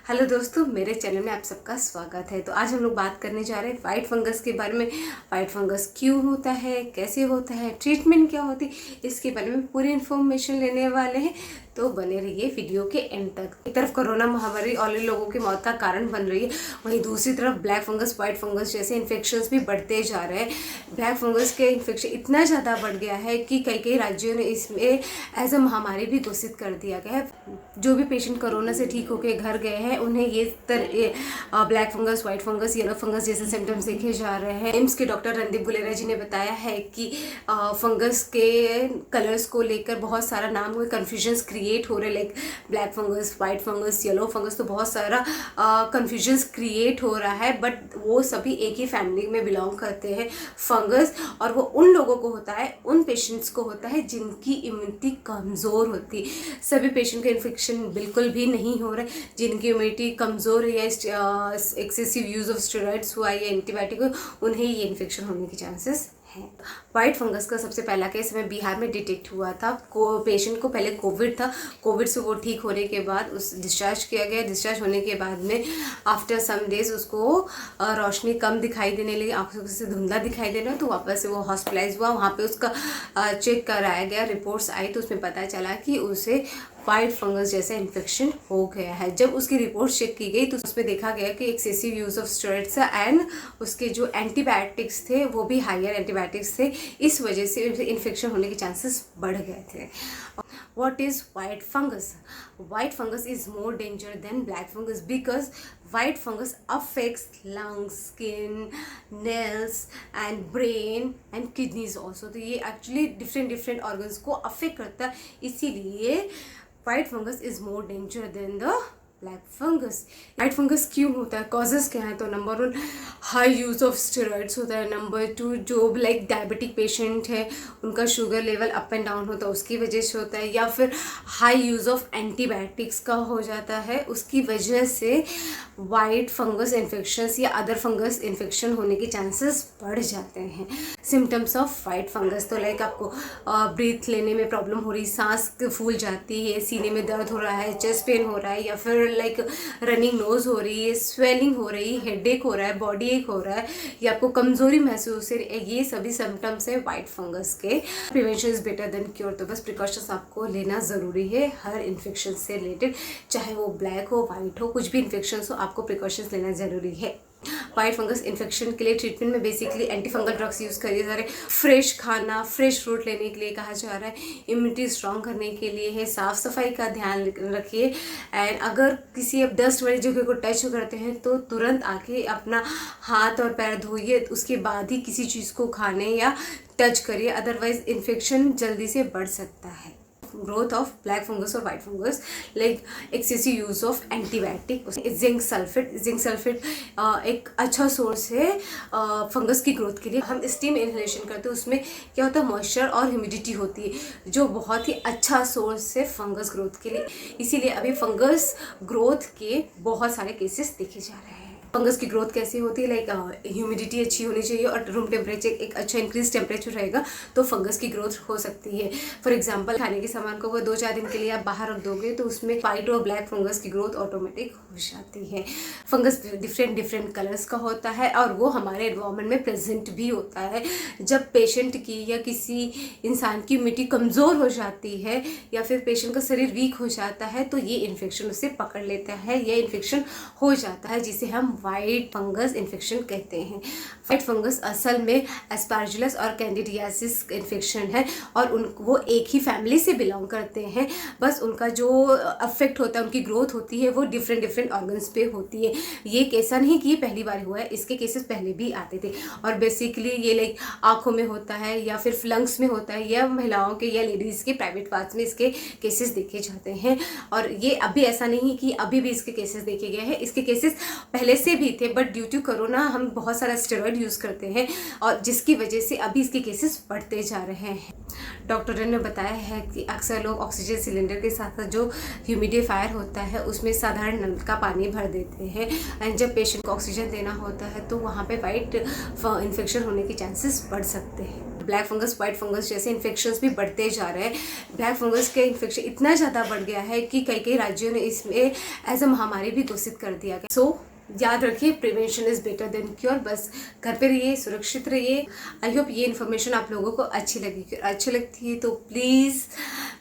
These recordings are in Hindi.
हेलो दोस्तों, मेरे चैनल में आप सबका स्वागत है। तो आज हम लोग बात करने जा रहे हैं वाइट फंगस के बारे में। वाइट फंगस क्यों होता है, कैसे होता है, ट्रीटमेंट क्या होती है, इसके बारे में पूरी इन्फॉर्मेशन लेने वाले हैं। तो बने रहिए वीडियो के एंड तक। एक तरफ कोरोना महामारी ऑलरेडी लोगों की मौत का कारण बन रही है, वहीं दूसरी तरफ ब्लैक फंगस, वाइट फंगस जैसे इन्फेक्शंस भी बढ़ते जा रहे हैं। ब्लैक फंगस के इन्फेक्शन इतना ज़्यादा बढ़ गया है कि कई कई राज्यों ने इसमें एज अ महामारी भी घोषित कर दिया गया है। जो भी पेशेंट कोरोना से ठीक होकर घर गए हैं उन्हें ये black fungus, white fungus, yellow fungus जैसे सिम्टम्स देखे जा रहे हैं। एम्स के डॉक्टर रणदीप गुलेरिया जी ने बताया है कि फंगस के कलर्स को लेकर बहुत सारा नाम हुए कन्फ्यूजन्स क्रिएट हो रहे, like black fungus, white fungus, yellow fungus. तो बहुत सारा कन्फ्यूजन्स क्रिएट हो रहा है, बट वो सभी एक ही फैमिली में बिलोंग करते हैं फंगस। और वो उन लोगों को होता है, उन पेशेंट्स को होता है जिनकी इम्यूनिटी कमज़ोर होती है। सभी पेशेंट का इन्फेक्शन बिल्कुल भी नहीं हो रहा है। जिनकी इम्यूनिटी कमज़ोर है या एक्सेसिव यूज़ ऑफ स्टेरॉइड्स हुआ या एंटीबायोटिक हो, उन्हें ये इन्फेक्शन होने के चांसेस हैं। वाइट फंगस का सबसे पहला केस हमें बिहार में डिटेक्ट हुआ था। पेशेंट को पहले कोविड था, कोविड से वो ठीक होने के बाद उस डिस्चार्ज किया गया। डिस्चार्ज होने के बाद में आफ्टर सम डेज उसको रोशनी कम दिखाई देने लगी, आंखों से धुंधला दिखाई देना, तो वापस से वो हॉस्पिटलाइज हुआ। वहाँ पे उसका चेक कराया गया, रिपोर्ट्स आई तो उसमें पता चला कि उसे वाइट फंगस जैसा इन्फेक्शन हो गया है। जब उसकी रिपोर्ट चेक की गई तो उसमें देखा गया कि excessive use of steroids and उसके जो एंटीबायोटिक्स थे वो भी हायर एंटीबायोटिक्स थे। इस वजह से इन्फेक्शन होने के चांसेस बढ़ गए थे। What is white fungus? White fungus is more dangerous than black fungus because white fungus affects lungs, skin, nails and brain and kidneys also. तो ये actually different organs को affect करता है, इसीलिए white fungus is more dangerous than the black fungus. White fungus क्यों होता है, कॉजेज़ क्या है? तो number 1 high use of steroids होता है। नंबर 2 जो लाइक डायबिटिक पेशेंट है उनका sugar level up and down होता है, उसकी वजह से होता है। या फिर हाई यूज़ ऑफ एंटीबायोटिक्स का हो जाता है, उसकी वजह से वाइट फंगस इन्फेक्शंस या अदर फंगस इन्फेक्शन होने के चांसेस बढ़ जाते हैं। सिम्टम्स ऑफ वाइट फंगस तो लाइक आपको ब्रीथ लेने में प्रॉब्लम हो रही, सांस फूल जाती है, सीने में दर्द हो रहा है, चेस्ट पेन हो रहा है, या फिर लाइक रनिंग नोज हो रही है, स्वेलिंग हो रही है, हेडेक हो रहा है, बॉडी एक हो रहा है, या आपको कमजोरी महसूस है, ये सभी सिम्टम्स है वाइट फंगस के। Prevention is better than cure. तो बस प्रिकॉशंस आपको लेना ज़रूरी है हर इन्फेक्शन से रिलेटेड, चाहे वो ब्लैक हो, वाइट हो, कुछ भी इन्फेक्शन हो, आपको प्रिकॉशंस लेना ज़रूरी है। वाइट फंगस इन्फेक्शन के लिए ट्रीटमेंट में basically anti fungal drugs use किए जा रहे हैं। फ्रेश खाना, फ्रेश फ्रूट लेने के लिए कहा जा रहा है। इम्यूनिटी स्ट्रॉन्ग करने के लिए है। साफ़ सफाई का ध्यान रखिए। एंड अगर किसी अब डस्ट वाली जगह को टच करते हैं तो तुरंत आके अपना हाथ और पैर धोइए, उसके बाद ही किसी चीज़ को खाने या टच करिए, अदरवाइज इन्फेक्शन जल्दी से बढ़ सकता है। ग्रोथ ऑफ ब्लैक फंगस और white fungus, like excessive use of antibiotic. Zinc sulphate एक अच्छा सोर्स है फंगस की ग्रोथ के लिए। हम स्टीम इनहेलेशन करते हैं, उसमें क्या होता है, मॉइस्चर और ह्यूमिडिटी होती है, जो बहुत ही अच्छा सोर्स है फंगस ग्रोथ के लिए। इसीलिए अभी फंगस ग्रोथ के बहुत सारे केसेस देखे जा रहे हैं। फंगस की ग्रोथ कैसे होती है, लाइक ह्यूमिडिटी अच्छी होनी चाहिए और रूम टेम्परेचर एक अच्छा इंक्रीज टेम्परेचर रहेगा तो फंगस की ग्रोथ हो सकती है। फॉर एग्जांपल, खाने के सामान को वो 2-4 दिन के लिए आप बाहर रख दोगे तो उसमें वाइट और ब्लैक फंगस की ग्रोथ ऑटोमेटिक हो जाती है। फंगस डिफरेंट कलर्स का होता है और वो हमारे एनवायरनमेंट में प्रेजेंट भी होता है। जब पेशेंट की या किसी इंसान की इम्यूनिटी कमज़ोर हो जाती है या फिर पेशेंट का शरीर वीक हो जाता है तो ये इन्फेक्शन उसे पकड़ लेता है, ये इन्फेक्शन हो जाता है, जिसे हम वाइट फंगस इन्फेक्शन कहते हैं। वाइट फंगस असल में एस्पार्जिलस और कैंडिडियासिस इन्फेक्शन है और वो एक ही फैमिली से बिलोंग करते हैं। बस उनका जो अफेक्ट होता है, उनकी ग्रोथ होती है, वो डिफरेंट ऑर्गन्स पे होती है। ये कैसा नहीं कि ये पहली बार हुआ है, इसके केसेस पहले भी आते थे। और बेसिकली ये लाइक आँखों में होता है या फिर लंग्स में होता है या महिलाओं के या लेडीज़ के प्राइवेट पार्ट्स में इसके केसेस देखे जाते हैं। और ये अभी ऐसा नहीं कि अभी भी इसके केसेस देखे गए हैं, इसके केसेस पहले से भी थे, बट ड्यू टू कोरोना हम बहुत सारा स्टेरॉइड यूज़ करते हैं और जिसकी वजह से अभी इसके केसेस बढ़ते जा रहे हैं। डॉक्टर ने बताया है कि अक्सर लोग ऑक्सीजन सिलेंडर के साथ साथ जो ह्यूमिडिफायर होता है उसमें साधारण नल का पानी भर देते हैं एंड जब पेशेंट को ऑक्सीजन देना होता है तो वहाँ पे वाइट इन्फेक्शन होने के चांसेस बढ़ सकते हैं। ब्लैक फंगस, वाइट फंगस जैसे इन्फेक्शंस भी बढ़ते जा रहे हैं। ब्लैक फंगस के इन्फेक्शन इतना ज़्यादा बढ़ गया है कि कई कई राज्यों ने इसमें एज अ महामारी भी घोषित कर दिया गया। सो याद रखिए, prevention is better than cure. बस घर पे रहिए, सुरक्षित रहिए। आई होप ये इन्फॉर्मेशन आप लोगों को अच्छी लगती है तो प्लीज़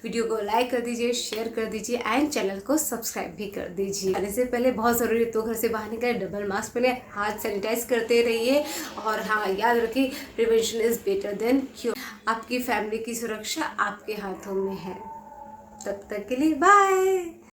वीडियो को लाइक कर दीजिए, शेयर कर दीजिए एंड चैनल को सब्सक्राइब भी कर दीजिए। आने से पहले बहुत ज़रूरी है तो घर से बाहर निकले डबल मास्क पहने, हाथ सैनिटाइज करते रहिए। और हाँ, याद रखिए, prevention is better than cure. आपकी फैमिली की सुरक्षा आपके हाथों में है। तब तक के लिए बाय।